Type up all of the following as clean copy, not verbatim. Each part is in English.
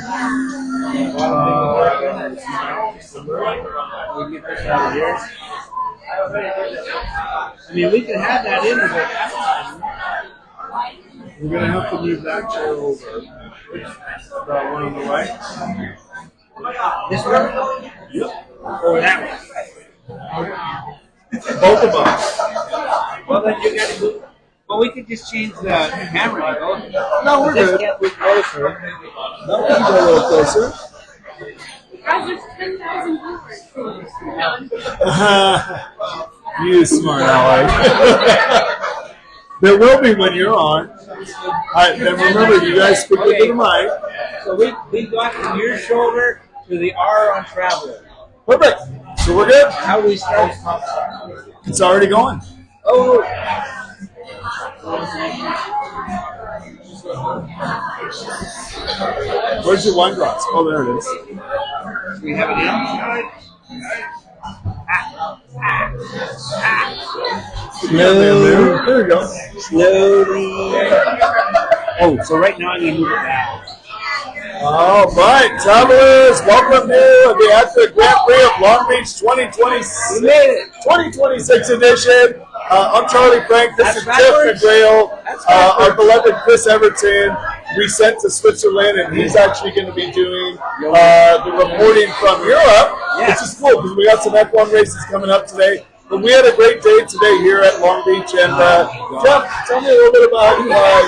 We get this out of here. I mean, we can have that in, but We're going to have to move that chair over. That one on the right. this one? Yep. Or that one? Both of them. Well, then you got to move. Well, we could just change the camera angle. No, we're good. We're closer. No, we can go a little closer. Guys, there's 10,000 viewers. You smart aleck. There will be when you're on. And remember, you guys speak into the mic. So we got from your shoulder to the R on Traveler. Perfect. So we're good. How we start? It's already going. Oh. Where's your wine glass? Oh, there it is. We have it in. Slowly. There we go. Slowly. Oh, so right now I'm going to move it back. All right, travelers, welcome to the Acura Grand Prix of Long Beach 2026 edition. I'm Charlie Frank. This is Jeff McGrail. Our beloved Chris Everton. We sent to Switzerland, and he's actually going to be doing the reporting from Europe, which is cool because we got some F1 races coming up today. But we had a great day today here at Long Beach. And Jeff, tell me a little bit about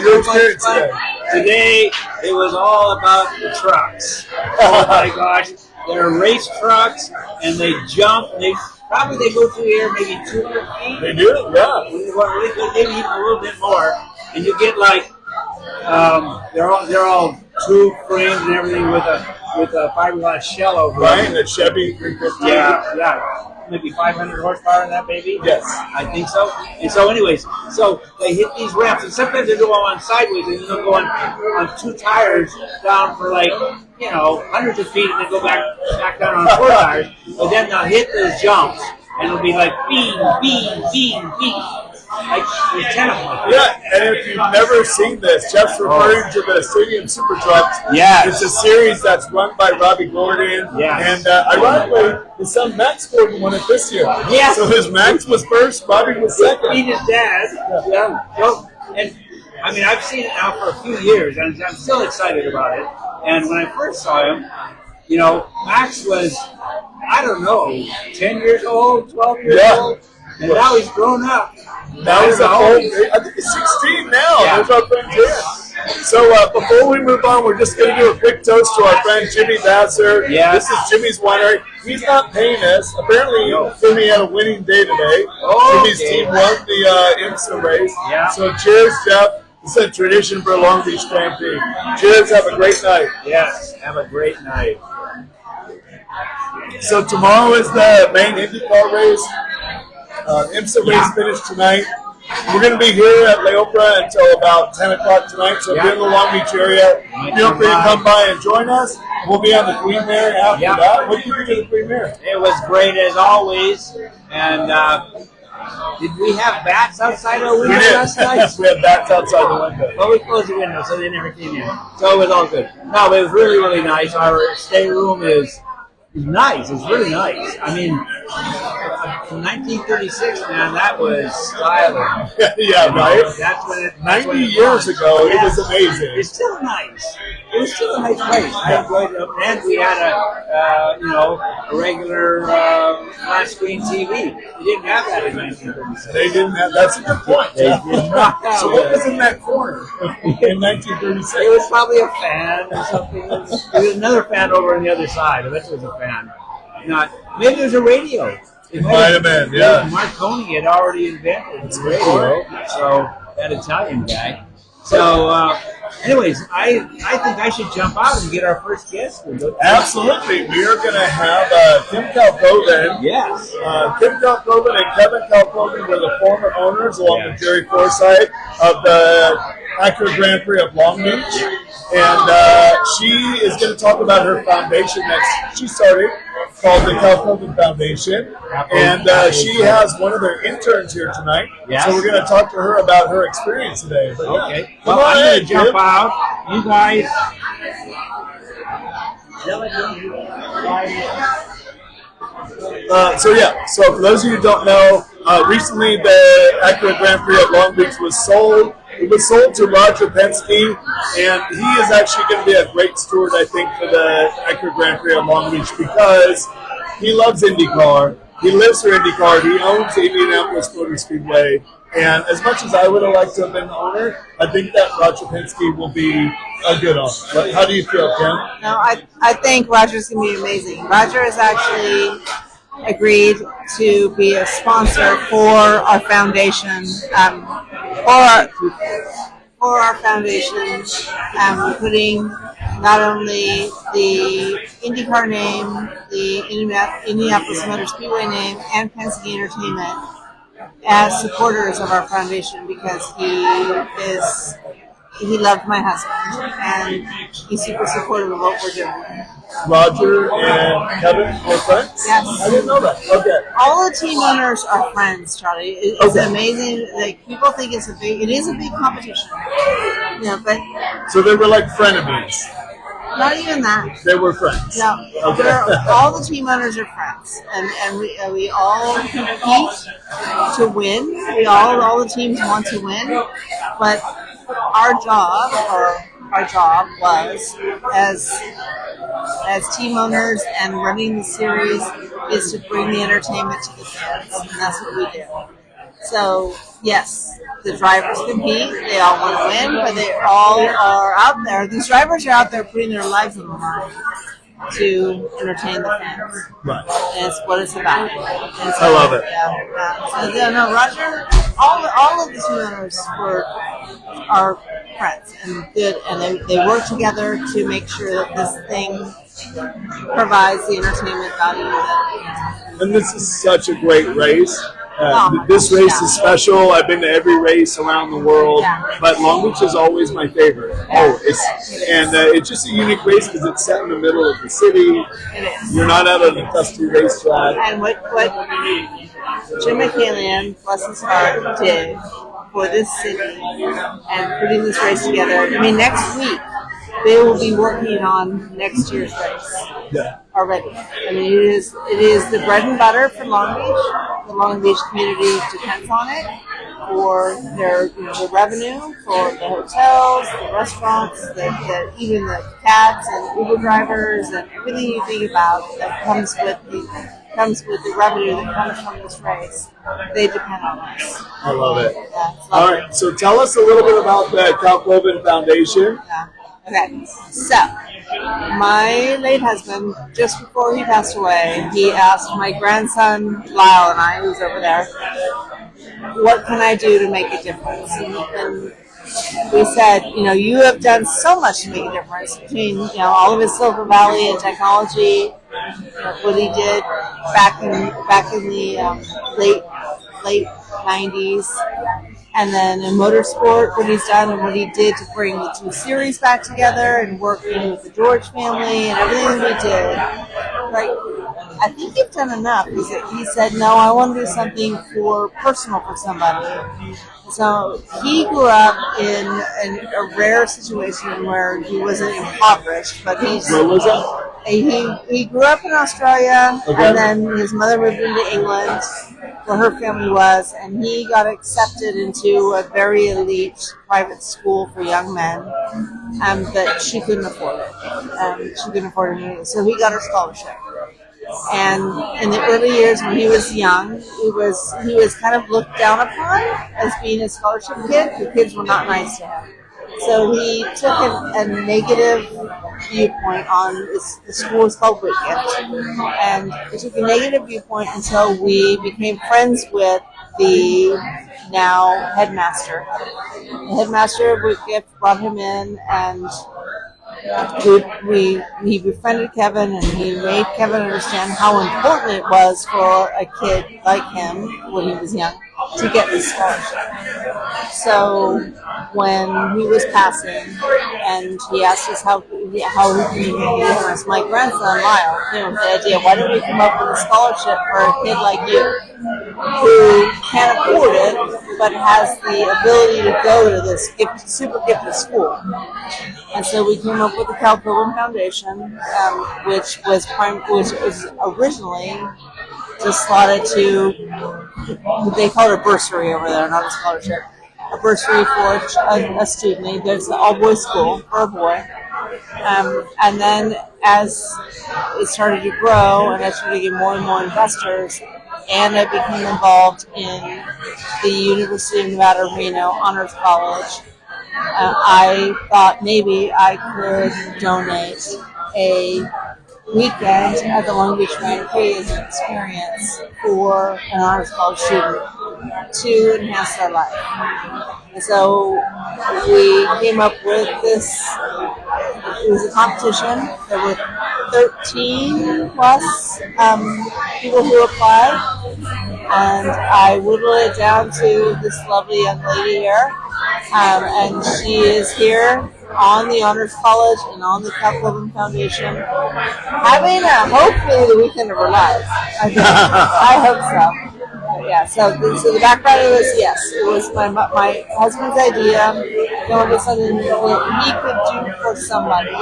your experience today. Today, it was all about the trucks. Oh my gosh. They're race trucks, and they jump. They go through the air maybe 200 feet. They do, yeah. Maybe even a little bit more. And you get like, they're all tube framed and everything with a fiberglass shell over it. Right, and the Chevy 350. Yeah. Maybe 500 horsepower in that baby? Yes. I think so. And so anyways, so they hit these ramps, and sometimes they go on sideways, and they'll go on two tires down for like, hundreds of feet, and then go back down on 4 tires. But then they'll hit those jumps, and it'll be like beam, beam, beam, beam. Like there's 10 of them. Yeah, and if you've never seen this, Jeff's referring to the Stadium Super Trucks. Yes. It's a series that's run by Robbie Gordon. Yes. And ironically, his son Max Gordon won it this year. Yes. So his Max was first, Robbie was second. He his dad. Yeah. So, and I mean, I've seen it now for a few years, and I'm still excited about it. And when I first saw him, Max was, 10 years old, 12 years old. And now he's grown up. Now he's a full, I think he's 16 now. Yeah. There's our friend Jim. So before we move on, we're just going to do a quick toast to our friend Jimmy Vassar. Yeah. This is Jimmy's winery. He's not paying us. Apparently, Jimmy had a winning day today. Oh, Jimmy's team won the IMSA race. Yeah. So cheers, Jeff. It's a tradition for a Long Beach Grand Prix. Cheers. Have a great night. Yes. Have a great night. So tomorrow is the main IndyCar race. IMSA race finished tonight. We're going to be here at L'Opera until about 10 o'clock tonight. So if you're in the Long Beach area, feel free to come by and join us. We'll be on the Queen Mary after that. What did you think of the Queen Mary? It was great as always. And did we have bats outside our window last night? We had bats outside the window. Well, we closed the window so they never came in. So it was all good. No, it was really, really nice. Our stay room is nice. It's really nice. I mean, from 1936, man, that was styling. Yeah, right? That's when it. 90 years ago, it was amazing. It's still nice. It was still a nice place. I enjoyed it. And we had a regular flat screen TV. They didn't have that in 1936. They didn't have. That's a good point. They did not have So what was in that corner in 1936? It was probably a fan or something. There was another fan over on the other side. I bet it was a fan. Maybe it was a radio. It might have been, yeah. Marconi had already invented the radio, so that Italian guy. So, anyways, I think I should jump out and get our first guest. Absolutely. We are going to have Kim Kalkoven. Yes. Kim Kalkoven and Kevin Kalkoven were the former owners, along with Jerry Forsythe, of the Acura Grand Prix of Long Beach. And she is going to talk about her foundation that she started called the Kalkoven Foundation. And she has one of their interns here tonight. Yes. So we're going to talk to her about her experience today. But okay. Come Well, on I'm going in, to jump Kim. out. You guys So for those of you who don't know, recently the Acura Grand Prix at Long Beach was sold. It was sold to Roger Penske, and he is actually going to be a great steward, I think, for the Acura Grand Prix at Long Beach because he loves IndyCar. He lives for IndyCar. He owns Indianapolis Motor Speedway. And as much as I would have liked to have been the owner, I think that Roger Penske will be a good owner. But how do you feel, Kim? No, I think Roger's going to be amazing. Roger has actually agreed to be a sponsor for our foundation, putting not only the IndyCar name, the Indianapolis Motor Speedway name, and Penske Entertainment as supporters of our foundation because he loved my husband and he's super supportive of what we're doing. Roger and Kevin are friends? Yes. I didn't know that. Okay. All the team owners are friends, Charlie. It's amazing. Like people think it is a big competition. But so they were like frenemies. Not even that. They were friends. No, okay. All the team owners are friends, and we all compete to win. All the teams want to win, but our job was as team owners and running the series is to bring the entertainment to the fans, and that's what we do. So yes, the drivers compete. They all want to win, but they all are out there. These drivers are out there putting their lives on the line to entertain the fans. Right. And it's what it's about. I love it. So no, Roger, all of the team owners are friends and good, and they work together to make sure that this thing provides the entertainment value. And this is such a great race. This race is special. I've been to every race around the world, but Long Beach is always my favorite. It's just a unique race because it's set in the middle of the city. It is. You're not out on a dusty racetrack. And what Jim McCallion, bless his heart, did for this city and putting this race together. I mean, next week they will be working on next year's race. Yeah. Already. I mean, it is the bread and butter for Long Beach. The Long Beach community depends on it for their the revenue, for the hotels, the restaurants, even the cabs and Uber drivers and everything you think about that comes with the revenue that comes from this race. They depend on us. I love it. Yeah, all right, so tell us a little bit about the Cal Coben Foundation. Yeah. Okay, so my late husband, just before he passed away, he asked my grandson Lyle and I, who's over there, what can I do to make a difference? And we said, you have done so much to make a difference between, all of his Silver Valley and technology, what he did back in the late 90s. And then in motorsport, what he's done and what he did to bring the two series back together and working with the George family and everything we did. Right? I think you've done enough. He said, no, I want to do something personal for somebody. So he grew up in a rare situation where he wasn't impoverished, but Where was that? He grew up in Australia, okay. And then his mother moved into England, where her family was, and he got accepted into a very elite private school for young men, but she couldn't afford it. She couldn't afford it, so he got her scholarship. And in the early years when he was young, he was kind of looked down upon as being a scholarship kid. The kids were not nice to him. So he took a negative viewpoint on the school was called Whitgift, and he took a negative viewpoint until we became friends with the now headmaster. The headmaster of Whitgift brought him in, and he befriended Kevin, and he made Kevin understand how important it was for a kid like him when he was young to get this scholarship. So when he was passing, and he asked us how we can give us my grandson Lyle, the idea, why don't we come up with a scholarship for a kid like you who can't afford it but has the ability to go to this super gifted school. And so we came up with the Cal Pilgrim Foundation, which was originally just slotted to, they call it a bursary over there, not a scholarship. A bursary for a student. There's an all-boys school for a boy. And then as it started to grow and I started to get more and more investors, and I became involved in the University of Nevada, Reno Honors College, I thought maybe I could donate a weekend at the Long Beach Grand Prix as an experience for an honors college student to enhance their life. And so we came up with this. It was a competition. There were 13 plus people who applied, and I whittled it down to this lovely young lady here, and she is here on the Honors College and on the Cal Pilgrim Foundation, having hopefully the weekend of her life. I hope so. But yeah, so the background was, yes, it was my husband's idea. Going to something that he could do for somebody,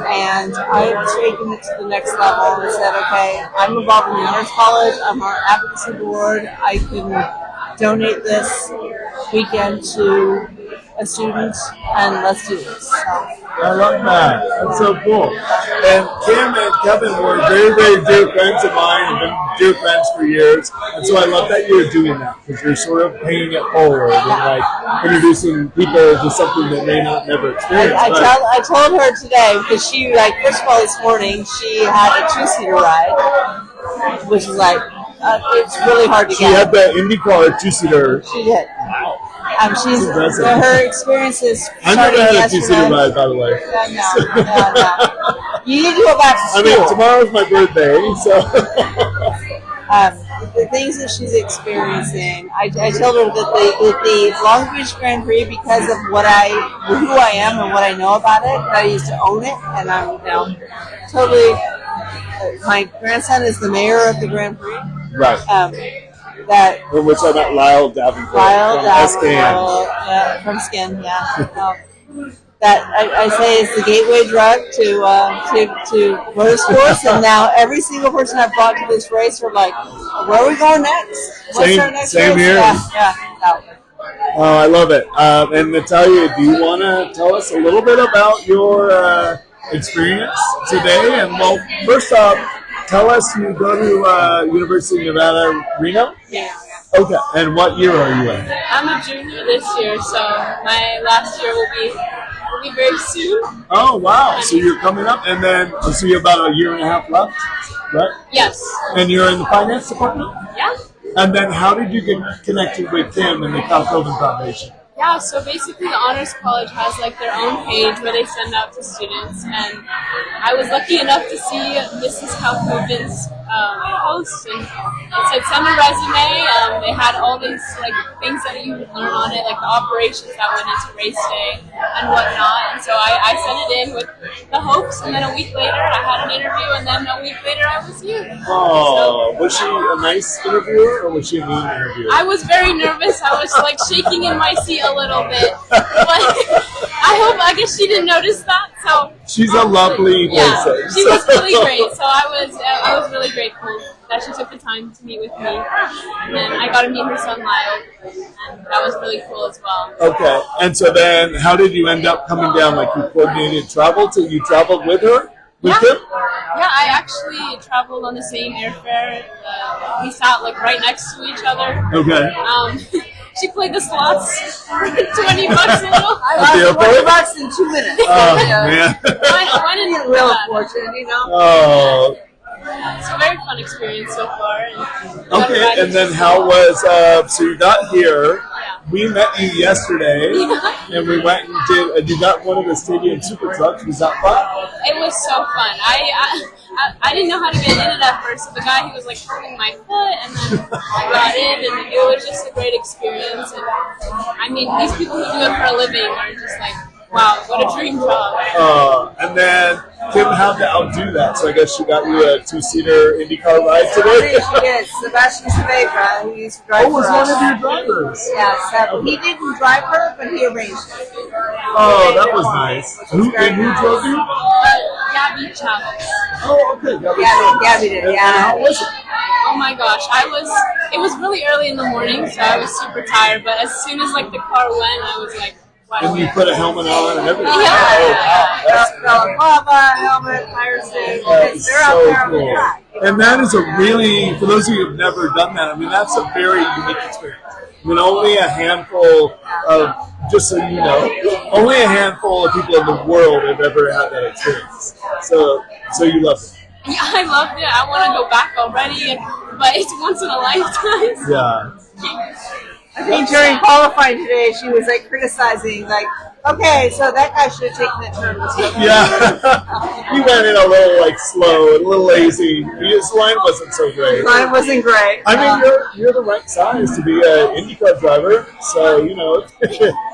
and I've taken it to the next level and said, okay, I'm involved in the Honors College. I'm on our advocacy board. I can donate this weekend to a student, and let's do this. So. I love that. That's so cool. And Kim and Kevin were very, very dear friends of mine, and been dear friends for years. And so I love that you're doing that, because you're sort of paying it forward and like introducing people to something that may not never experience. I told her today, because she, first of all, this morning she had a 2-seater ride, which is it's really hard to get. She had the IndyCar 2-seater. She did. Her experiences. I never had a 2-seater ride, by the way. No. You need to go back to school. I mean, tomorrow's my birthday, so. The things that she's experiencing, I told her that the Long Beach Grand Prix, because of who I am and what I know about it, I used to own it, and I'm totally. My grandson is the mayor of the Grand Prix. Right. From which I met Lyle Davenport from Skin, yeah. That I say is the gateway drug to motorsports, and now every single person I've brought to this race are like, where are we going next? What's our next same race? Here. Yeah. Oh, I love it. And Natalia, do you want to tell us a little bit about your experience today? And well, first off, tell us, you go to University of Nevada, Reno? Yeah. Okay, and what year are you in? I'm a junior this year, so my last year will be very soon. Oh, wow. So you're coming up, and then, so you have about a year and a half left, right? Yes. And you're in the finance department? Yeah. And then how did you get connected with Kim and the Cal Pilgrim Foundation? Yeah, so basically the Honors College has their own page where they send out to students, and I was lucky enough to see Mrs. Kalkoven's post, and it said send a resume. They had all these things that you would learn on it, like the operations that went into race day and whatnot, and so I sent it in with the hopes, and then a week later I had an interview, and then a week later I was here. Oh, so, was she a nice interviewer, or was she a mean interviewer? I was very nervous. I was shaking in my seat a little bit, but I guess she didn't notice that. So she's a lovely person. She was really great. So I was really grateful that she took the time to meet with me, and then I got to meet her son Lyle, and that was really cool as well. Okay, and so then how did you end up coming down? You coordinated travel, so you traveled with her? With Kim? Yeah, I actually traveled on the same airfare. We sat right next to each other. Okay. She played the slots for $20 a little. I lost $20 in 2 minutes. Oh, man. Why didn't you real fortune, Oh. It's a very fun experience so far. Okay, and then how was, so you got here, we met you yesterday, and we went and did. And you got one of the stadium super trucks. Was that fun? It was so fun. I didn't know how to get in it at first. So the guy, he was like holding my foot, and then I got in, and it was just a great experience. And I mean, these people who do it for a living are just like, wow, what a dream job. And then Kim had to outdo that, so I guess she got you a 2-seater IndyCar ride today. She did. Sebastian Saavedra, who used to drive was for one us. of your drivers. Yeah, so he didn't drive her, but he arranged it. Oh, that was nice. Who drove you? Gabby Chavez. Oh, okay. Gabby did, And yeah. how was it? Oh my gosh, it was really early in the morning, so I was super tired, but as soon as like the car went, I was like, wow. And you put a helmet on and everything. Yeah. Oh, wow. That's Balaclava, helmet, fire suit. That's They're out so there on the cool. track. And that is a really, for those of you who've never done that, I mean, that's a very unique experience. I mean, only a handful of, just so you know, only a handful of people in the world have ever had that experience. So you love it. Yeah, I loved it. I want to go back already, but it's once in a lifetime. Yeah. I think during qualifying today, she was like criticizing, like, okay, so that guy should have taken that turn. Yeah. You went in a little like slow and a little lazy. His line wasn't so great. Mine wasn't great. I mean, you're the right size to be an IndyCar driver, so you know,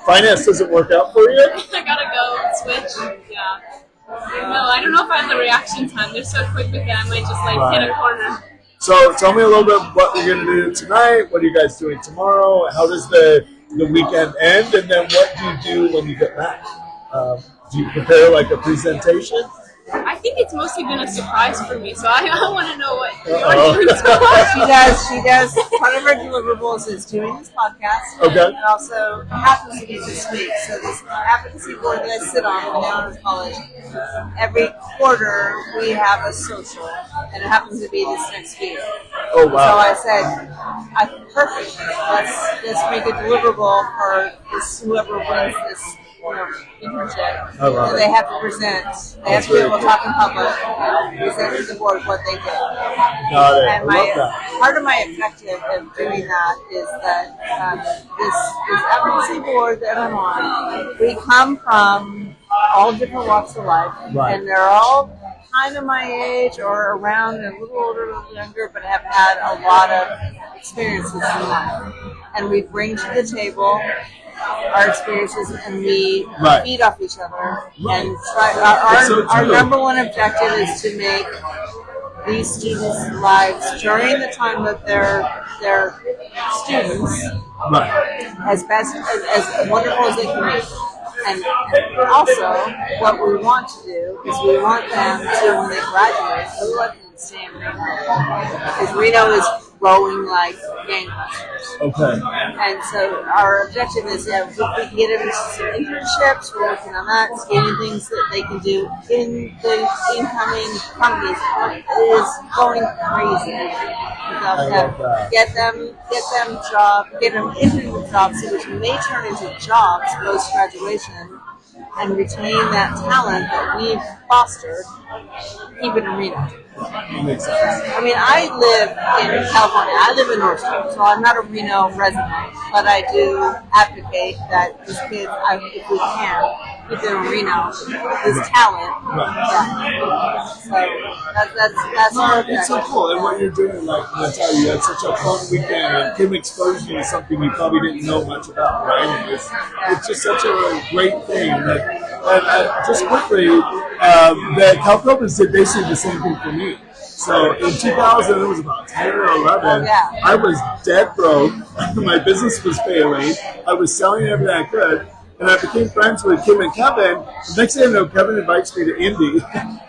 finance doesn't work out for you. I gotta go switch. Yeah. No, I don't know if I have the reaction time. They're so quick with it. I might just like hit a corner. So tell me a little bit what we're going to do tonight. What are you guys doing tomorrow? How does the weekend end? And then what do you do when you get back? Do you prepare like a presentation? I think it's mostly been a surprise for me, so I want to know what you're doing tomorrow. She does. One of her deliverables is doing this podcast. Okay. And also happens to be this week. So this advocacy board that I sit on in Honors College, every quarter we have a social, and it happens to be this next week. Oh, wow. So I said, perfect. Let's make a deliverable for this whoever wins this. Internship. I love and it. they have to present. They have to be able to talk in public. Present to the board what they did. Got it. And I love that. part of my objective of doing that is that this advocacy board that I'm on, we come from all different walks of life, Right. and they're all kind of my age or around, and a little older, a little younger, but have had a lot of experiences in life. And we bring to the table our experiences, and we feed off each other. And try, our number one objective is to make these students' lives during the time that they're students as wonderful as they can be. And also, what we want to do is we want them to, when they graduate, we want them to stay in Reno. Because Reno is growing like gangbusters. Okay. And so our objective is, if we can get them into some internships, we're working on that, scanning things that they can do in the incoming companies. It is going crazy. Get them into the jobs, which may turn into jobs post graduation, and retain that talent that we've fostered, keep it in Reno. Makes sense. I mean, I live in California. I live in Northside, so I'm not a Reno resident, but I do advocate that these kids, if we can, keep them in Reno, this talent. So that's our objective. It's so cool. And what you're doing, like Natalia, you had such a fun weekend, and Kim exposed you to something you probably didn't know much about, right? And it's just such a great thing. And just quickly, the Calcovas did basically the same thing for me. So in 2000, it was about 10 or 11, I was dead broke. My business was failing. I was selling everything I could. And I became friends with Kim and Kevin. The next thing I know, Kevin invites me to Indy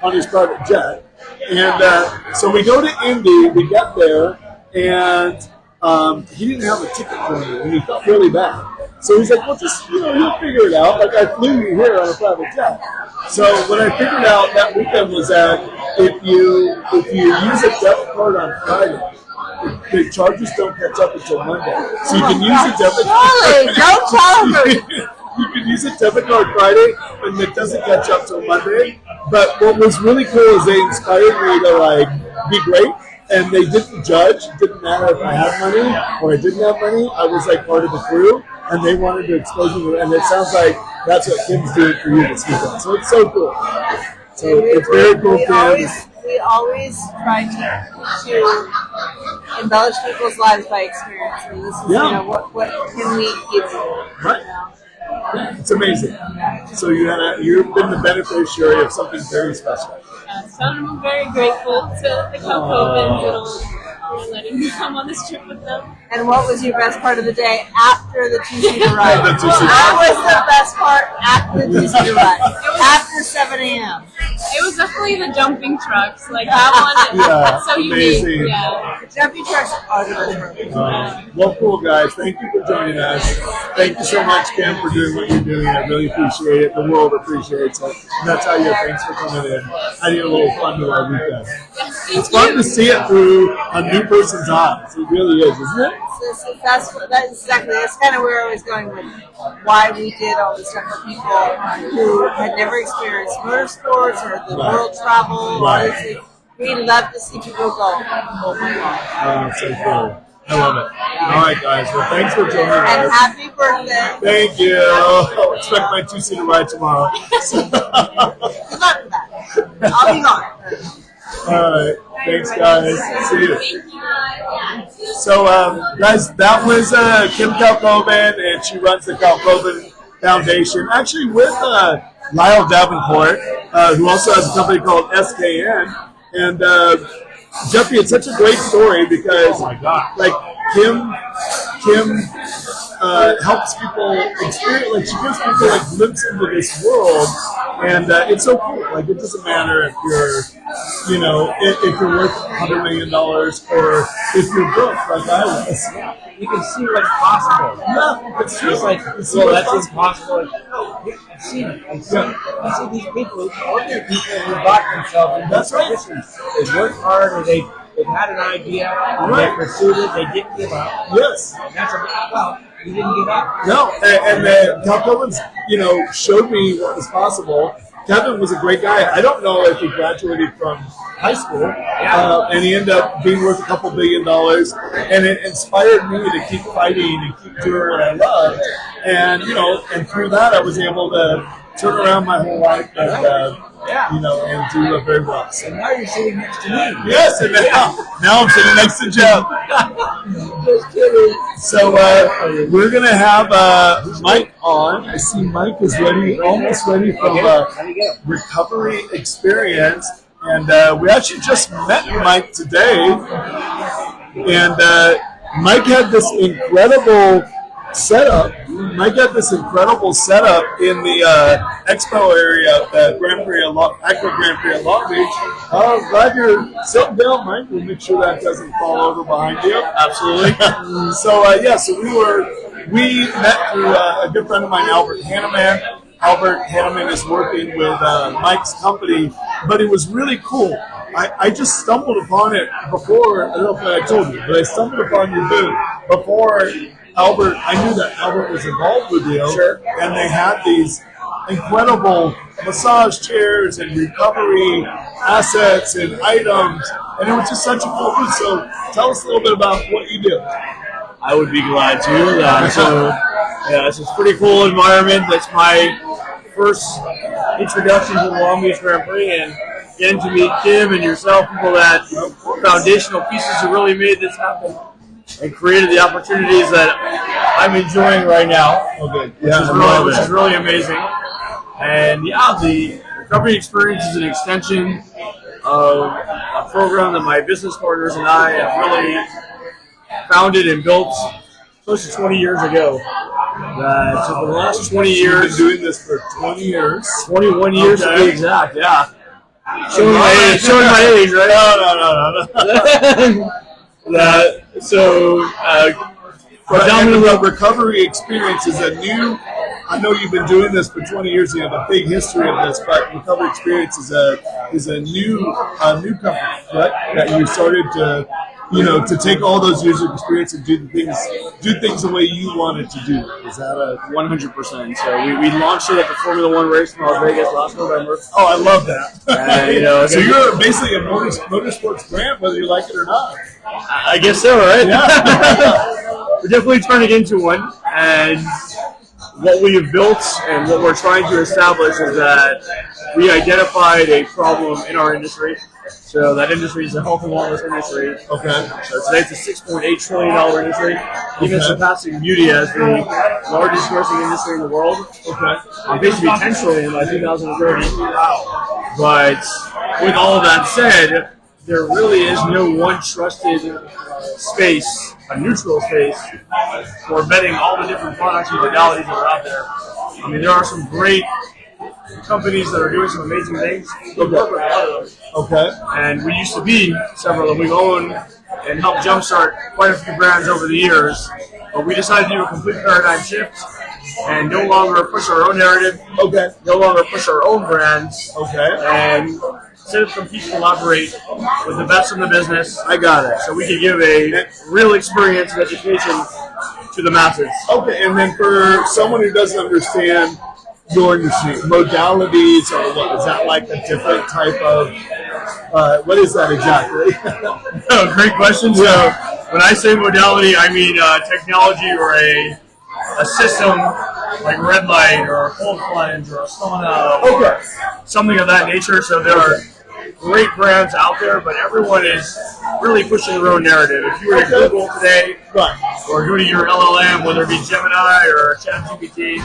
on his private jet. And so we go to Indy, we get there, and he didn't have a ticket for me, and he felt really bad. So he's like, well, just, you'll figure it out. Like, I flew you here on a private jet. So what I figured out that weekend was that if you use a debit card on Friday, the charges don't catch up until Monday. So you can use a debit card. Don't tell me. You can use a debit card Friday, and it doesn't catch up till Monday. But what was really cool is they inspired me to be great. And they didn't judge. It didn't matter if I had money or I didn't have money. I was part of the crew. and they wanted to expose you to, and it sounds like that's what Kim's doing for you this weekend. So it's so cool. So it's very cool, Kim. We always try to embellish people's lives by experience. I mean, this is, what can we give you? Right. It's amazing. So you've been the beneficiary of something very special. So I'm very grateful to the Calcovans and letting me come on this trip with them. And what was your best part of the day after the two-seater ride? The two-seater That was the best part after the two-seater ride. After 7 a.m. It was definitely the jumping trucks. Like that one, Yeah, it's so amazing. unique. Yeah. The jumping trucks are the best part. Well, cool, guys. Thank you for joining us. Thank you so much, Kim, for doing what you're doing. I really appreciate it. The world appreciates it. And that's how you. Thanks for coming in. I need a little fun to our weekend. It's fun to see it through a new person's eyes. It really is, isn't it? That's kind of where I was going with why we did all this stuff for people who had never experienced motorsports or the world travel. Right. We love to see people go, oh my God. Oh, so cool. I love it. All right, guys. Well, thanks for joining us. And happy birthday. Thank you. I'll expect my two-seater ride tomorrow. Good luck with that. I'll be gone. All right. Thanks, guys. See you. So, guys, that was Kim Calcovan, and she runs the Calcovan Foundation, actually with Lyle Davenport, who also has a company called SKN. And Jeffrey, it's such a great story because, like, Kim helps people experience, like, she gives people a glimpse into this world, and it's so cool. Like, it doesn't matter if you're, if you're worth $100 million or if you're broke, like I was. You can see what's possible. Yeah, it's true. It's like, well, that's impossible. I've seen it. I see these people, ordinary people who bought themselves in That's right. positions. They worked hard, or they've had an idea, and they pursued it. They didn't give up. Yes. And that's well, you didn't give up. No, and Calcovans, showed me what was possible. Kevin was a great guy. I don't know if he graduated from high school, and he ended up being worth a couple $1 billion. And it inspired me to keep fighting and keep doing what I loved. And and through that, I was able to turn around my whole life and and do very well. So And now you're sitting next to me. yes, and now I'm sitting next to Jeff. Just kidding. So we're gonna have Mike on. I see Mike is ready, almost ready from recovery experience, and we actually just met Mike today. And Mike had this incredible setup. Mike had this incredible setup in the expo area of the Acura Grand Prix at Long Beach. I'm glad you're sitting down, Mike. We'll make sure that doesn't fall over behind you. Absolutely. So we met through a good friend of mine, Albert Hanneman. Albert Hanneman is working with Mike's company, but it was really cool. I just stumbled upon it before. I don't know if I told you, but I stumbled upon your booth before Albert. I knew that Albert was involved with you, and they had these incredible massage chairs and recovery assets and items, and it was just such a cool booth. So tell us a little bit about what you do. I would be glad to. It's a pretty cool environment. That's my first introduction to the Long Beach Grand Prix, and getting to meet Kim and yourself, people that foundational pieces who really made this happen and created the opportunities that I'm enjoying right now. Okay. Which is really amazing. And the recovery experience is an extension of a program that my business partners and I have really founded and built close to 20 years ago. So for the last 20 years, You've been doing this for 20 years. 21 years to be exact, yeah. Showing Showing my age, right? No. Predominantly recovery experience is a new. I know you've been doing this for 20 years. You have a big history of this, but recovery experience is a new company, correct? That you started to. To take all those years of experience and do things the way you wanted to do. Is that a 100%? So we launched it at the Formula One race in Las Vegas last November. Oh, I love that. So okay. you're basically a motorsports brand, whether you like it or not. I guess so, right? Yeah. we're definitely turning into one. And what we have built and what we're trying to establish is that we identified a problem in our industry. So that industry is the health and wellness industry. Okay. So today it's a $6.8 trillion industry, even surpassing beauty as the largest grossing industry in the world. Okay. Basically $10 trillion by 2030. But with all of that said, there really is no one trusted space, a neutral space, for vetting all the different products and modalities that are out there. I mean, there are some great companies that are doing some amazing things. We work with a lot of them. Okay. And we used to be several of them. We've owned and helped jumpstart quite a few brands over the years. But we decided to do a complete paradigm shift and no longer push our own narrative. Okay. No longer push our own brands. Okay. And instead of compete, collaborate with the best in the business. I got it. So we can give a real experience and education to the masses. Okay, and then for someone who doesn't understand your industry, modalities, or what is that like a different type of, what is that exactly? Oh, great question. So when I say modality, I mean technology or a system like red light or a cold plunge or a sauna or something of that nature. So there are great brands out there, but everyone is really pushing their own narrative. If you were to Google today, or go to your LLM, whether it be Gemini or ChatGPT,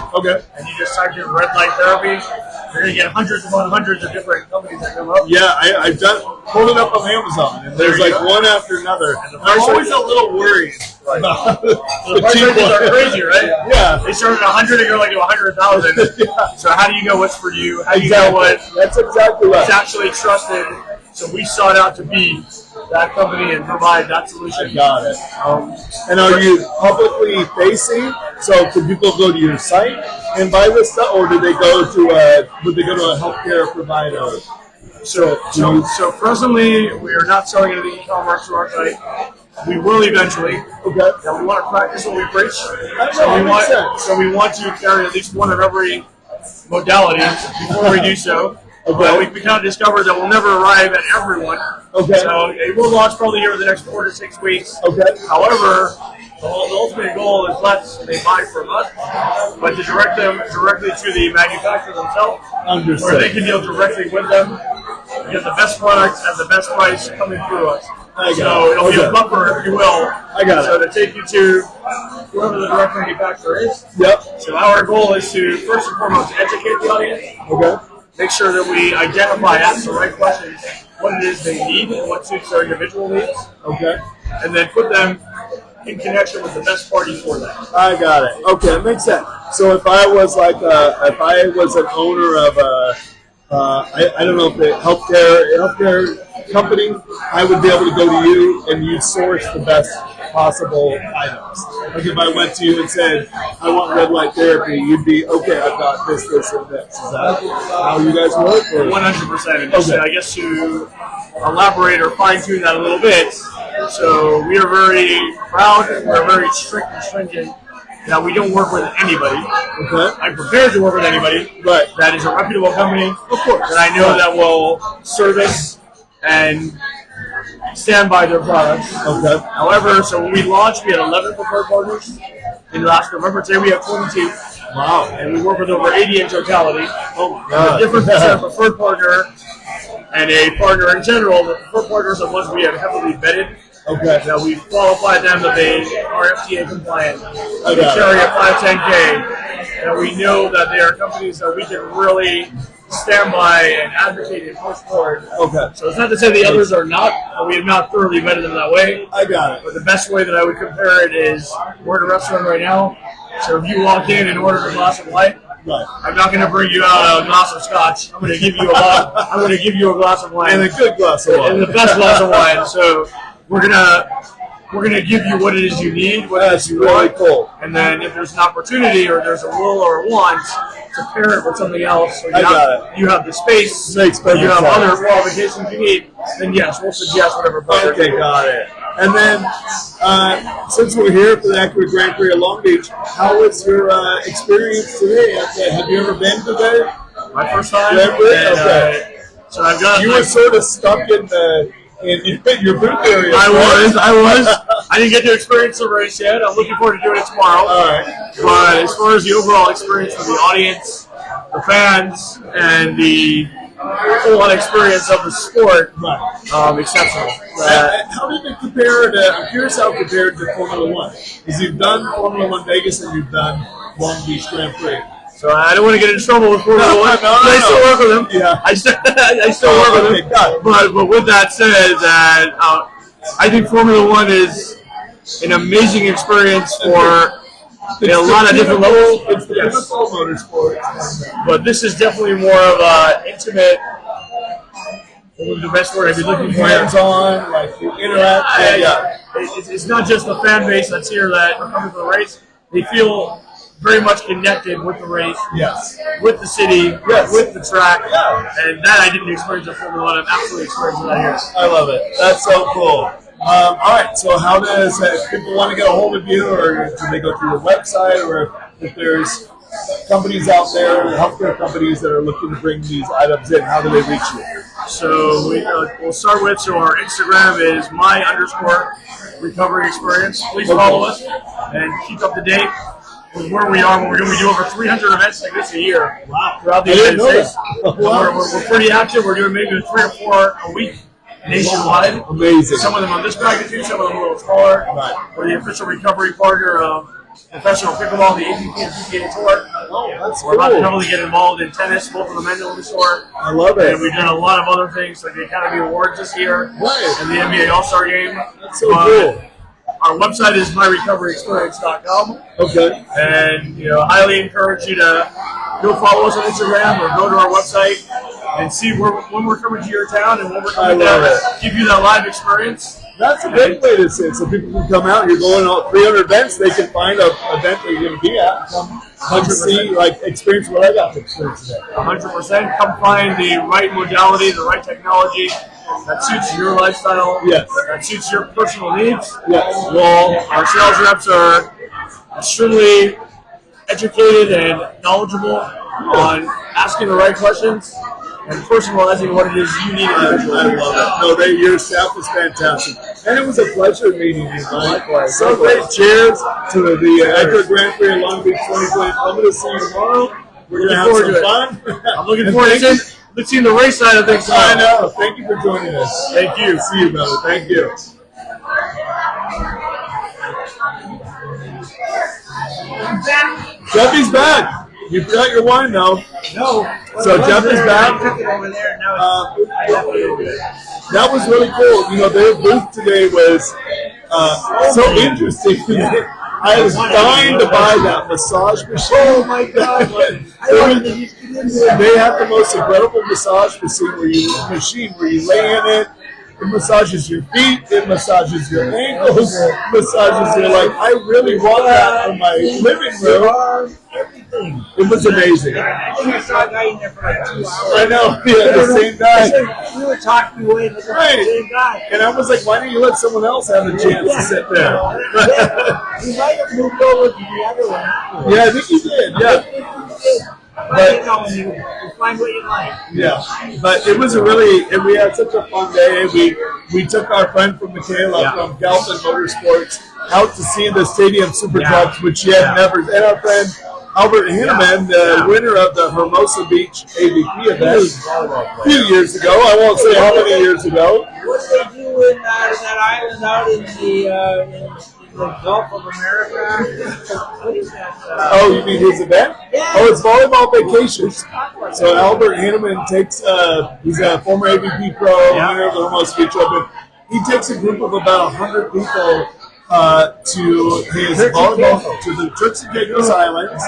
and you just type in red light therapy, you're going to get hundreds upon hundreds of different companies that come up. Yeah, I've pulled it up on Amazon, and there's like one after another. I'm always a little worried. The price ranges are crazy, right? Yeah. They start at 100 and go like to 100,000. Yeah. So how do you know what's for you? How do you know That's exactly right. what's actually trusted? So we sought out to be that company and provide that solution. I got it. And are you publicly facing? So can people go to your site and buy this stuff, or do they go to a healthcare provider? So presently we are not selling anything e-commerce to our site. We will eventually. Okay. Now we want to practice what we preach. So we want to carry at least one of every modality before we do so. Okay. We kind of discovered that we'll never arrive at everyone. Okay. So it will launch probably here in the next 4 to 6 weeks. Okay. However, the ultimate goal is less they buy from us, but to direct them directly to the manufacturer themselves, Understood. where they can deal directly with them, get the best product at the best price coming through us. So it'll be a buffer, if you will. I got it. So to take you to whoever the direct manufacturer is. Yep. So our goal is to first and foremost educate the audience. Okay. Make sure that we identify, ask the right questions, what it is they need and what suits their individual needs. Okay. And then put them in connection with the best party for that. I got it. Okay, it makes sense. So if I was an owner of I don't know if a healthcare company, I would be able to go to you and you'd source the best possible items. Like if I went to you and said, I want red light therapy, you'd be, okay, I've got this, and this. Is that how you guys work? 100%. And just, I guess to elaborate or fine-tune that a little bit, so we are very proud, we're very strict and stringent that we don't work with anybody. Okay. I'm prepared to work with anybody. Right. That is a reputable company. Of course. That I know that will service and stand by their products. Okay. However, so when we launched, we had 11 preferred partners in last November. Today we have 22. Wow. And we work with over 80 in totality. Oh my God. The difference between a preferred partner and a partner in general, the preferred partners are ones we have heavily vetted. Okay. That we've qualified them that they are FDA compliant. They Okay. carry a 510K. And we know that they are companies that we can really stand by and advocate and push forward. Okay. So it's not to say the others are not, but we have not thoroughly vetted them that way. I got it. But the best way that I would compare it is we're at a restaurant right now. So if you walk in and order a glass of wine, Right. I'm not going to bring you out a glass of scotch. I'm going to give you a glass of wine. And a good glass of wine. And the best glass of wine. So we're gonna give you what it is you need, what it is you really want, cool. and then if there's an opportunity or there's a will or a want to pair it with something else, or you have the space, Makes or you have perfect sense. other qualifications you need, then yes, we'll suggest whatever partner. Okay, got it. And then, since we're here for the Acura Grand Prix of Long Beach, how was your experience today? Have you ever been today? My first time. Grand Prix? And, Okay. so I've got. You were sort of stuck in the in your booth area. I was. I didn't get to experience the race yet. I'm looking forward to doing it tomorrow. All right. But as far as the overall experience for the audience, the fans, and the full-on experience of the sport, exceptional. And how did it compare to? I'm curious how it compared to Formula One. Because you've done Formula One Vegas and you've done Long Beach Grand Prix. So I don't want to get in trouble with Formula One. I still work with them. Yeah. I still work with them. But with that said, that I think Formula One is an amazing experience for a lot of different levels. It's the pinnacle of motorsport. But this is definitely more of an intimate. What was the best word I'd be looking for? Hands-on, like you interact. It's not just the fan base that's here that are coming for the race. They feel very much connected with the race, Yes. with the city, Yes. with the track, Yeah. and that I didn't experience at Formula One. I'm absolutely experiencing that here. I love it. That's so cool. All right. So, how does if people want to get a hold of you, or do they go through your website, or if there's companies out there, healthcare companies that are looking to bring these items in, how do they reach you? So we'll start with, so our Instagram is my_recovery experience. Please follow us and keep up to date with where we are. We're going to do over 300 events like this a year throughout the United States. We're pretty active. We're doing maybe 3 or 4 a week nationwide. Amazing. Some of them on this magnitude, some of them a little smaller. We're the official recovery partner of professional pickleball, the APP and PGA Tour. Oh, that's We're about to cool. heavily get involved in tennis, both on the men's and women's tour. I love it. And we've done a lot of other things, like the Academy Awards this year, Right. and the NBA All-Star Game. That's so cool. Our website is myrecoveryexperience.com. Okay. And highly encourage you to go follow us on Instagram or go to our website and see when we're coming to your town and when we're coming I love to it. give you that live experience. That's a great way to say it. So people can come out. You're going on 300 events. They can find an event that you're going to be at. Come see, experience what I got to experience today. 100%. Come find the right modality, the right technology that suits your lifestyle, Yes. that suits your personal needs. Yes. Well, our sales reps are extremely educated and knowledgeable on asking the right questions and personalizing what it is you need individually. I love it. No, your staff is fantastic. And it was a pleasure meeting you, Mike. Likewise. So great. Cheers to the Acura Grand Prix in Long Beach 2020. I'm going to see you tomorrow. We're going to have some fun. I'm looking forward to seeing the race side of things. I know. Thank you for joining us. Thank you. See you, brother. Thank you. Jeffy's back. You forgot your wine, though. No. So Jeff is back. I took it over there. Now That was really cool. Their booth today was so interesting. I was dying to buy that massage machine. oh my God! They have the most incredible massage machine where you lay in it. It massages your feet. It massages your ankles. Massages your I really want that in my living room. Everything. It was amazing. I think I saw a guy in there for like 2 hours. I know. Yeah, the same guy. We were talking away with the Right. same guy. And I was like, why don't you let someone else have a chance to sit there? He might have moved over to the other one. Yeah, I think he did. Yeah. But you find what you like. Yeah, but it was and we had such a fun day. We took our friend from Michaela from Galpin Motorsports out to see the Stadium Supercross, which she had never, and our friend Albert Hanneman, the winner of the Hermosa Beach AVP event a few years ago. I won't say how many years ago. What do they do in that island out in the Gulf of America? What is that? Oh, you mean his event? Yeah. Oh, it's Volleyball Vacations. So Albert Hanneman takes, he's a former AVP pro, winner of the Hermosa Beach Open. He takes a group of about 100 people to his volleyball, to the Turks and Caicos Islands,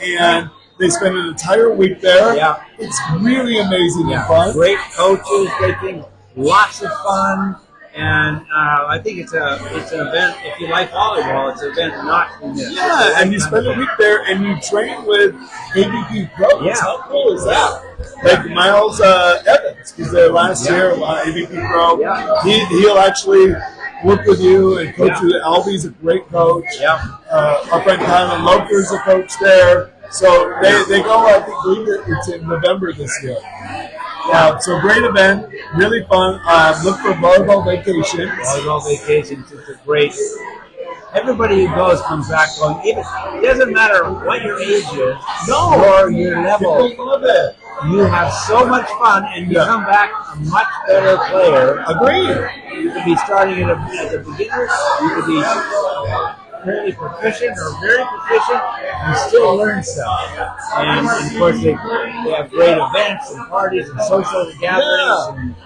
and they spend an entire week there. Yeah. It's really amazing and fun. Great coaches, making lots of fun. And I think it's an event. If you like volleyball, it's an event not to miss. Yeah, and you spend a week there, and you train with AVP pros. Yeah. How cool is that? Like Miles Evans, he's there last year, AVP pro. Yeah. He'll actually work with you and coach you. Albie's a great coach. Yeah. Our friend Kylan Loker's a coach there. So they go, I think, it's in November this year. So great event, really fun. Look for Volleyball Vacations. Volleyball Vacations, it's a great. Everybody who goes comes back going. Even it doesn't matter what your age is or your level. People love it. You have so much fun, and you come back a much better player. Agreed. You could be starting as a beginner. You could be fairly proficient or very proficient, and still learn stuff. And of course, they have great events and parties and social gatherings,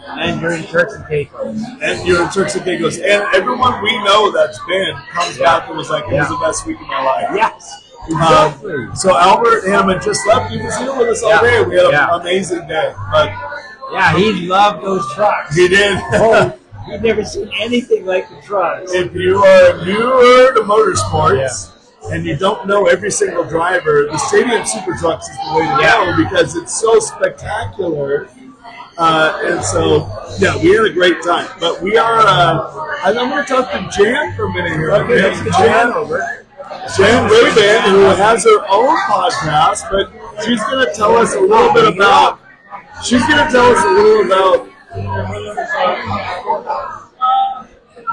and you're in Turks and Caicos. And you're in Turks and Caicos. And everyone we know that's been comes back and was like, it was the best week of my life. Yes. Exactly. So Albert Hammond just left. He was here with us all day. We had an amazing day. But yeah, he loved those trucks. He did. Oh, you've never seen anything like the trucks. If you are newer to motorsports and you don't know every single driver, the Stadium Super Trucks is the way to go because it's so spectacular. And so, we had a great time. But we are, I'm going to talk to Jan for a minute here. Okay, let's get Jan over. Jan Rayban, who has her own podcast, but she's going to tell us a little bit about.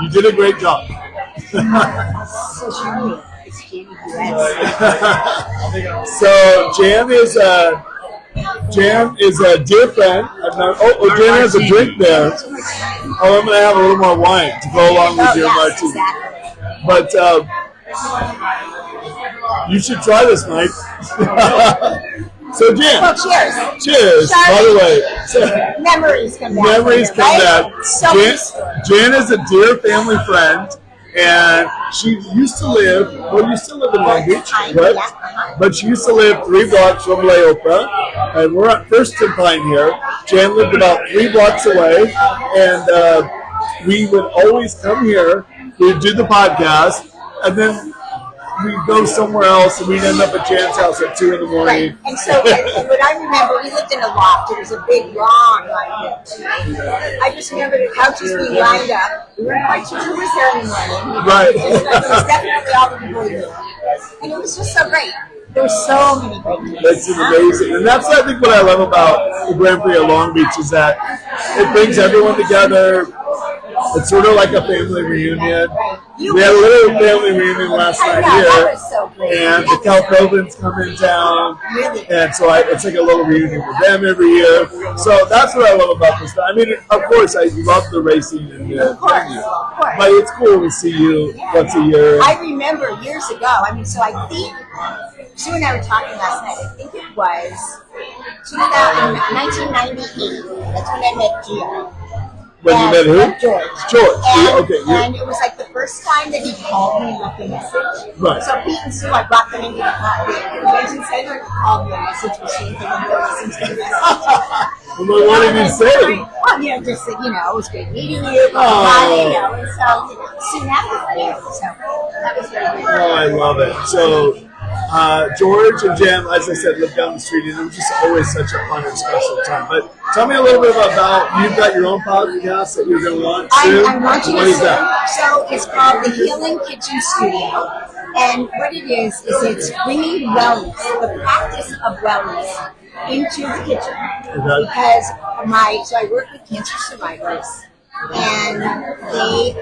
You did a great job. So Jan is a dear friend. Jan has a drink there. Oh, I'm going to have a little more wine to go along with your martini. But you should try this, Mike. So, Jan. Well, cheers. Cheers. By the way, memories come back. Jan is a dear family friend, and she used to live, you still live in Long Beach, right? But she used to live 3 blocks from L'Opera, and we're at First and Pine here. Jan lived about 3 blocks away, and we would always come here, we'd do the podcast, and then we'd go somewhere else, and we'd end up at Jan's house at 2 in the morning. Right. And so what I remember, we lived in a loft. It was a big lawn like this. I just remember the couches being lined up. We weren't quite sure who was there in the morning. Right. It was definitely all the people we knew. And it was just so great. There were so many great people. It's amazing. And that's, I think, what I love about the Grand Prix of Long Beach is that it brings everyone together. It's sort of like a family reunion. We had a little family reunion last night here, and the Calcovans come in town, and so it's like a little reunion with them every year. So that's what I love about this. I mean, of course, I love the racing and the venue, but it's cool to see you once a year. I remember years ago. I mean, so I think Sue and I were talking last night. I think it was 1998. That's when I met Gio. When you met who? George. And, and it was like the first time that he called me and left a message. Right. So Pete and Sue, I brought them into the convention center and called me a message for saying that they listened to the message. Well, what did he say? Well, just that, it was great meeting you, blah, blah, blah, and so, soon after that, so that was very good. Oh, I love it. So, George and Jan, as I said, lived down the street, and it was just always such a fun and special time. But tell me a little bit about you've got your own podcast that you're going to launch soon. I'm launching What it is soon. that? So it's called the Healing Kitchen Studio. And what it is it's bringing wellness, the practice of wellness, into the kitchen. Okay. Because I work with cancer survivors. And they,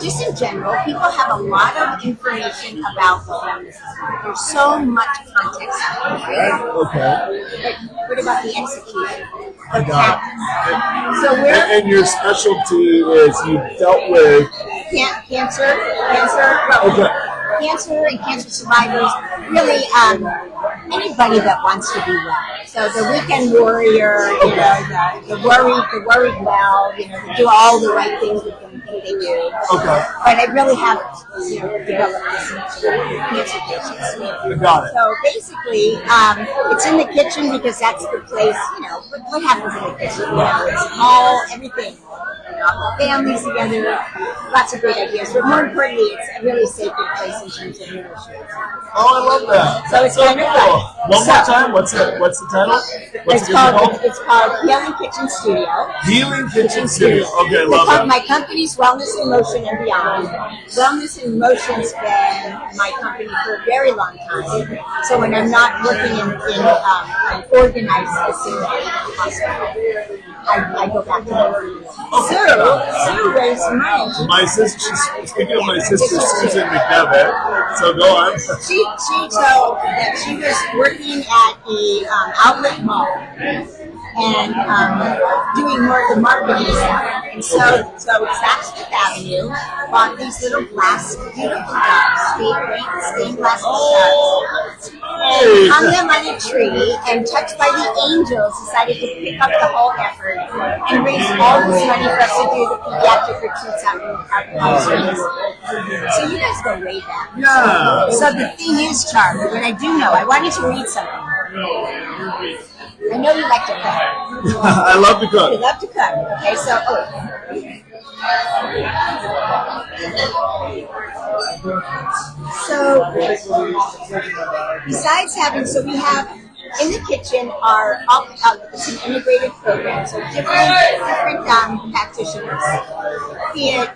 just in general, people have a lot of information about wellness. There's so much context out there. Okay. But what about the execution? I got it. So And your specialty is you dealt with cancer, cancer and cancer survivors, really anybody that wants to be well. So the weekend warrior, the worried well, they do all the right things with them, they do. Okay. But I really have developed this into cancer patients. Got it. So basically, it's in the kitchen because that's the place, what happens in the kitchen? It's all, everything. All the families together, lots of great ideas. But more importantly, it's a really sacred place in terms of leadership. Oh, I love that. So it's kind of fun. One more time. What's the title? What's It's called Healing Kitchen Studio. Healing Kitchen Studio. Okay, love that. My company's Wellness in Motion and Beyond. Wellness in Motion's been my company for a very long time. So when I'm not working in an organized facility, hospital, I go back to work. Sue raised money. My sister, speaking of my sister, Susan McNevitt. So go on. She told that she was working at a outlet mall and doing more of the marketing stuff. And so Saks Fifth Avenue bought these little glass, beautiful cups, stained glass cups, and hung them on a tree, and touched by the angels decided to pick up the whole effort and raise all this money for us to do the pediatric retreats out in streets. So you guys go way back. Yeah. So the thing is, Charlie, what I do know, I wanted to read something. I know you like to cook. I love to cook. You love to cook. Okay, so besides having, we have in the kitchen are all it's an integrated program, so different practitioners, be it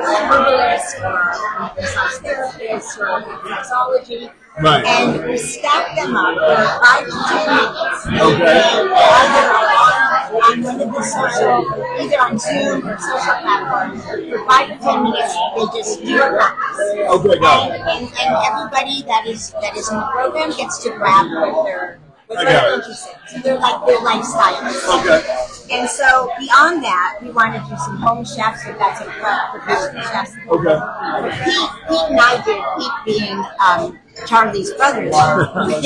herbalist or massage therapist or reflexology. Right. And we stack them up for 5 to 10 minutes. Okay. On one of the either on Zoom or social platforms, for 5 to 10 minutes, they just do a practice. Okay, got it. And everybody that is in the program gets to grab what they're interested in. So they're like their lifestyles. Okay. And so beyond that, we want to do some home chefs, if that's a professional chefs. Okay. Pete and I did, Pete being Charlie's brother-in-law. We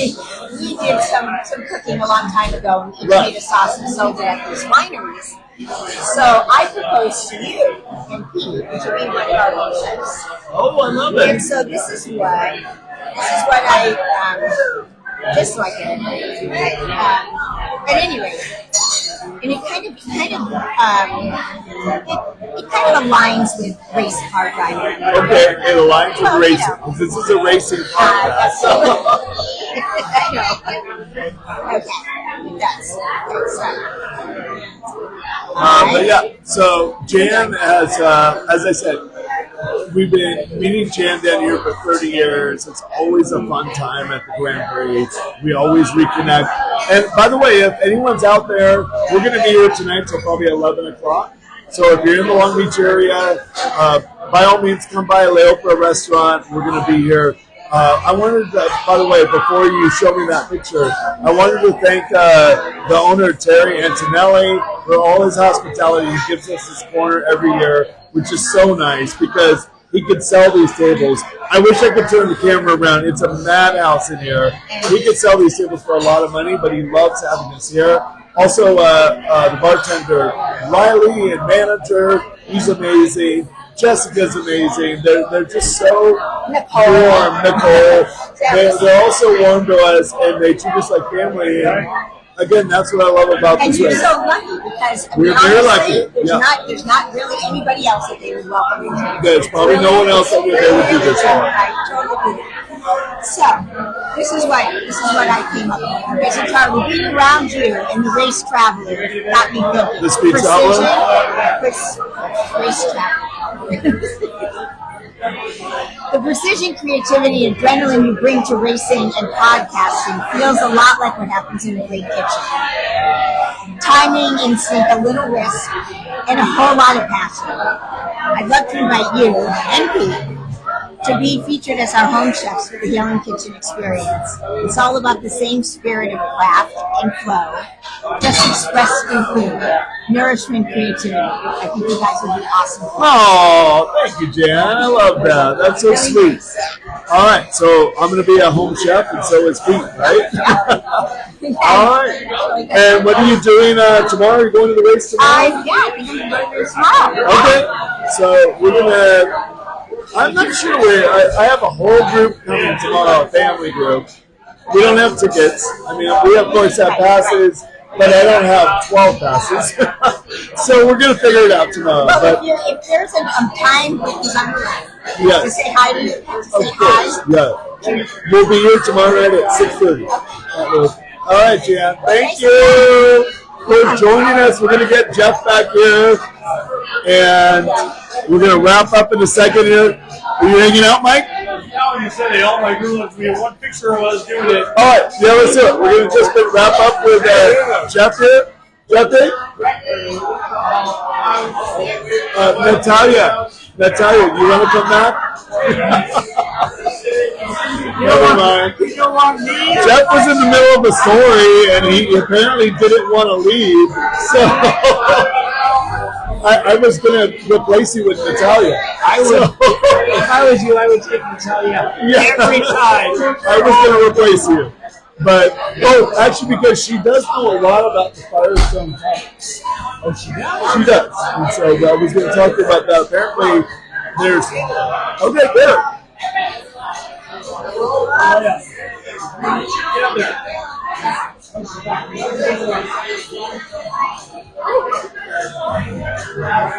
did some cooking a long time ago, and each made a sauce and sold it at these wineries. So I proposed to you and Pete to be one of our home chefs. Oh, I love it. And so this is what I just like it. At any rate, and it kind of aligns with race car driving. Okay, it aligns with racing. Because this is a racing podcast. Okay, it does. But yeah, so Jan has, as I said, we've been meeting Jan down here for 30 years. It's always a fun time at the Grand Prix. We always reconnect. And by the way, if anyone's out there, we're going to be here tonight till probably 11 o'clock. So if you're in the Long Beach area, by all means, come by L'Opera Ristorante. We're going to be here. I wanted to, by the way, before you show me that picture, I wanted to thank the owner, Terry Antonelli, for all his hospitality. He gives us this corner every year, which is so nice because he could sell these tables. I wish I could turn the camera around. It's a madhouse in here. He could sell these tables for a lot of money, but he loves having us here. Also, the bartender, Riley, and manager, he's amazing. Jessica's amazing. They're just so warm. Nicole. They're also warm to us, and they treat us like family. And again, that's what I love about this race. And you're so lucky because We're very lucky. There's not really anybody else that they would welcome into. There's probably no one else that they would do this for. I totally agree. So this is what I came up with. Okay, so Charlie, being around you and the race traveler got me thinking. The speed traveler? Race traveler. The precision, creativity, and adrenaline you bring to racing and podcasting feels a lot like what happens in a great kitchen. Timing, instinct, a little risk, and a whole lot of passion. I'd love to invite you and Pete to be featured as our home chefs for the Healing Kitchen experience. It's all about the same spirit of craft and flow, just expressed through food, nourishment, creativity. I think you guys would be awesome. Oh, thank you, Jan. I love that. That's so sweet. All right, so I'm going to be a home chef, and so is Pete, right? All right. And what are you doing tomorrow? Are you going to the race tomorrow? Yeah, I think I'm going to the race tomorrow. Okay. So we're going to... I'm not sure I have a whole group coming tomorrow, a family group. We don't have tickets. I mean, we of course have passes, but I don't have 12 passes. So we're gonna figure it out tomorrow. But But if there's a time because I'm around yes. to say hi to you, to Of say course, hi. yeah. We'll be here tomorrow night at 6:30. All right, Jan. Thank you for joining us. We're going to get Jeff back here, and we're going to wrap up in a second here. Are you hanging out, Mike? Now you said it, all my girls, we have one picture of us doing it. All right, yeah, let's do it. We're going to just wrap up with Jeff here. Jeff here? Natalia, you want to come back? Never mind. Jeff was in the middle of a story, and he apparently didn't want to leave. So I was going to replace you with Natalia. If I was you, I would take Natalia every time. I was going to replace you. But, actually, because she does know a lot about the Firestone types. Oh, she does? She does. And so I was going to talk to you about that. Apparently, there's... Okay, good.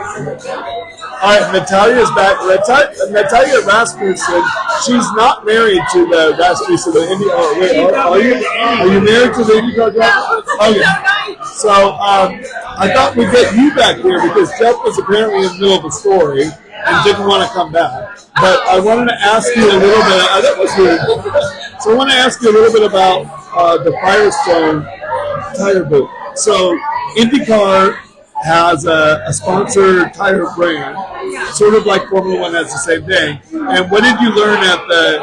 All right, Natalia's back. Natalia Rasmussen, she's not married to the Rasmussen, the Indian. Oh, wait, are you? Are you married to the Indian driver? Okay. So I thought we'd get you back here because Jeff was apparently in the middle of a story and didn't want to come back. But I wanted to ask you a little bit. That was weird. So I want to ask you a little bit about the Firestone tire boot. So IndyCar has a sponsored tire brand, sort of like Formula One has the same thing. And what did you learn at the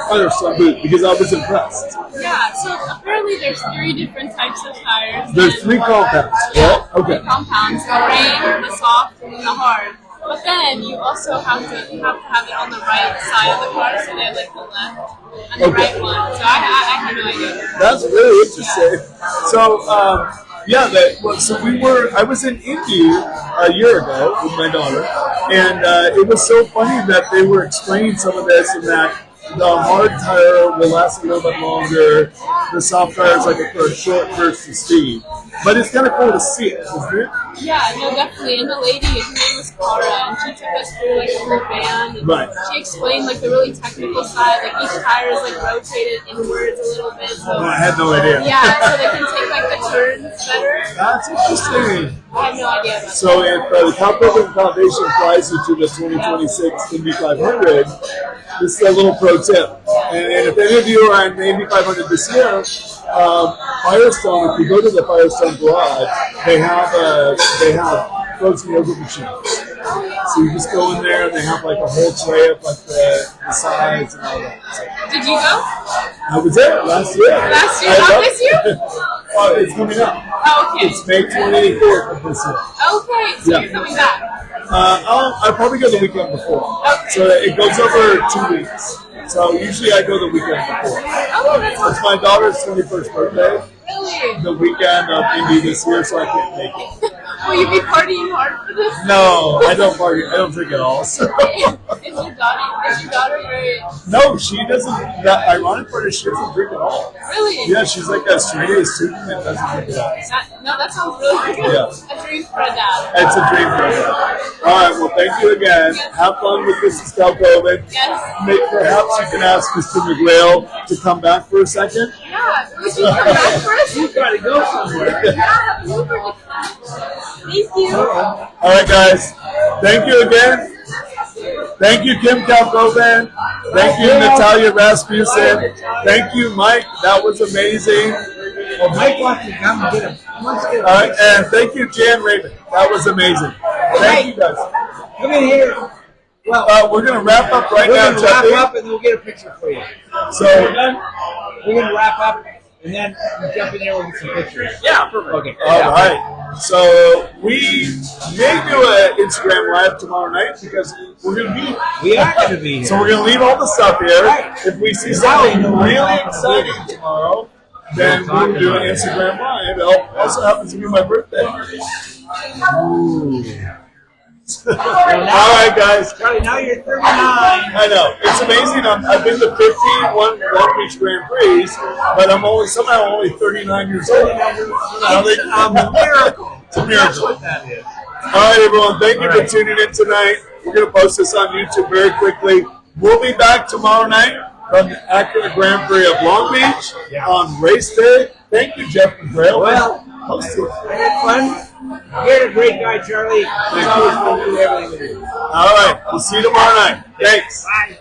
Firestone booth? Because I was impressed. Yeah, so apparently there's 3 different types of tires. There's 3 compounds. Yeah, Okay. 3 compounds: the rain, the soft, and the hard. But then you also have to have it on the right side of the car, so they have like the left and the right one. So I had no idea. That's really interesting. So, I was in Indy a year ago with my daughter, and it was so funny that they were explaining some of this and that the hard tire will last a little bit longer. The soft tire is like for a short burst of speed. But it's kind of cool to see it, isn't it? Yeah, no, definitely. And the lady, her name was Cara, and she took us through like a whole van. And Right. she explained like the really technical side, like each tire is like rotated inwards a little bit. So I had no idea. yeah, so they can take like the turns better. That's interesting. I had no idea about that. So if the Top Urban Foundation flies you to the 2026 Indy 500, this is a little pro tip. And if any of you are on the Indy 500 this year, Firestone, if you go to the Firestone garage, they have frozen yogurt machines. So you just go in there and they have like a whole tray of like the sides and all that. So Did you go? I was there last year. Last year? I Not love- this year? Oh, it's coming up. Oh, okay. It's May 24th of this year. Okay, so Yeah. you're coming back. I'll probably go the weekend before. Okay. So it goes over 2 weeks. So usually I go the weekend before. Oh, that's It's my daughter's 21st birthday, really. the weekend of Indy this year, so I can't make it. Will you be partying hard for this? No, I don't party. I don't drink at all. So. Is your daughter very No, she doesn't. That ironic part is she doesn't drink at all. really? Yeah, she's like a straight A student that doesn't drink at all. That sounds really good. Yeah. A dream for a dad. It's a dream for her. All right, well, thank you again. Have fun with Mrs. Calcoven. Yes. Perhaps you can ask Mr. McGrail to come back for a second. Yeah. Would you come back for us? You gotta go somewhere. Yeah. Thank you. All right, guys. Thank you again. Thank you, Kim Calcoven. Thank you, Natalia Rasmussen. Thank you, Mike. That was amazing. Well, Mike wants to come and get him. Let's get him. All right, and thank you, Jan Raven. That was amazing. Thank you, guys. Come in here. Well, We're going to wrap up right we're now, going to wrap Jeffy. up and then we'll get a picture for you. So, We're done. We're going to wrap up and then we'll jump in there and get some pictures. Yeah, perfect. Okay. all right. So we may do an Instagram live tomorrow night because we're going to be. We are going to be here. So we're going to leave all the stuff here. Right. If we see something really exciting tomorrow, then we'll do an Instagram live. It also happens to be my birthday. Ooh. All right, guys. Charlie, now you're 39. I know. It's amazing. I've been to 51 Long Beach Grand Prix, but I'm somehow only 39 years old. It's a miracle. It's a That's miracle. what that is. All right, everyone. Thank you for tuning in tonight. We're going to post this on YouTube very quickly. We'll be back tomorrow night from the Acura Grand Prix of Long Beach on race day. Thank you, Jeff McGrail. Well, hosting. I had fun. You're a great guy, Charlie. It's always fun to do everything with you. All right. We'll see you tomorrow night. Thanks. Bye.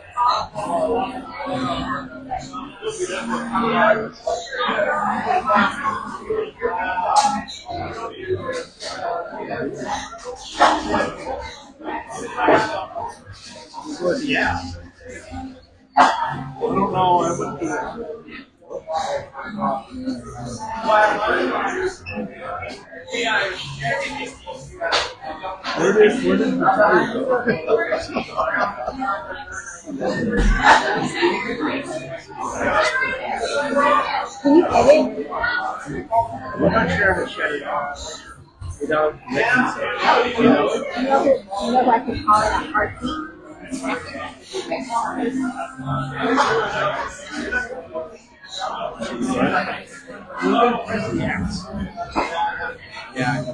Yeah. I don't know. I wouldn't do that. Where did the tire go? Can you edit? I'm not sure how to shut it off without making sense. You know I can call it a heartbeat? Yeah.